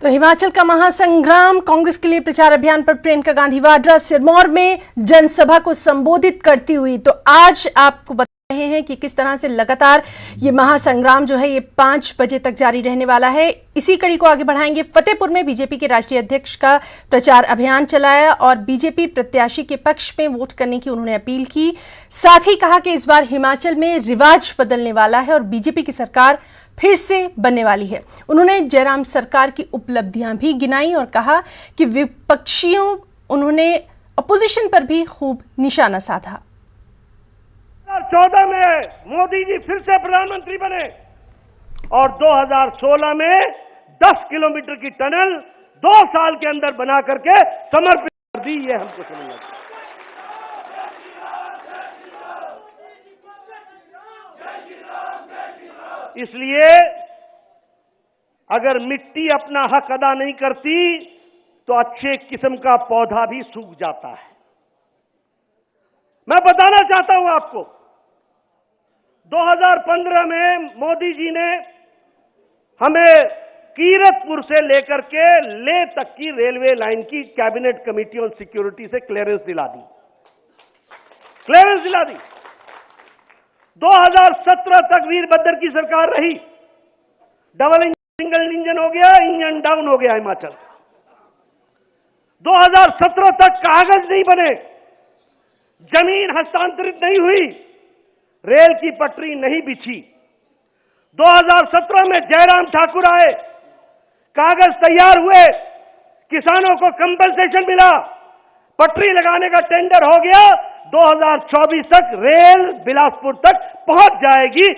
तो हिमाचल का महासंग्राम कांग्रेस के लिए प्रचार अभियान पर प्रियंका गांधी वाड्रा सिरमौर में जनसभा को संबोधित करती हुई। तो आज आपको बता रहे हैं कि किस तरह से लगातार ये महासंग्राम जो है ये 5 बजे तक जारी रहने वाला है। इसी कड़ी को आगे बढ़ाएंगे। फतेहपुर में बीजेपी के राष्ट्रीय अध्यक्ष का प्रचार अभियान चलाया और बीजेपी प्रत्याशी के पक्ष में वोट करने की उन्होंने अपील की। साथ ही कहा कि इस बार हिमाचल में रिवाज बदलने वाला है और बीजेपी की सरकार फिर से बनने वाली है। उन्होंने जयराम सरकार की उपलब्धियां भी गिनाई और कहा कि विपक्षियों उन्होंने अपोजिशन पर भी खूब निशाना साधा। 2014 में मोदी जी फिर से प्रधानमंत्री बने और 2016 में 10 किलोमीटर की टनल 2 साल के अंदर बना करके समर्पित कर दी। ये हमको समझना चाहिए। इसलिए अगर मिट्टी अपना हक अदा नहीं करती तो अच्छे किस्म का पौधा भी सूख जाता है। मैं बताना चाहता हूं आपको, 2015 में मोदी जी ने हमें कीरतपुर से लेकर के ले तक की रेलवे लाइन की कैबिनेट कमेटी ऑन सिक्योरिटी से क्लियरेंस दिला दी। 2017 तक वीरभद्र की सरकार रही। डबल इंजन सिंगल इंजन हो गया, इंजन डाउन हो गया हिमाचल। 2017 तक कागज नहीं बने, जमीन हस्तांतरित नहीं हुई, रेल की पटरी नहीं बिछी। 2017 में जयराम ठाकुर आए, कागज तैयार हुए, किसानों को कंपनसेशन मिला, पटरी लगाने का टेंडर हो गया। 2024 तक रेल बिलासपुर तक पहुंच जाएगी।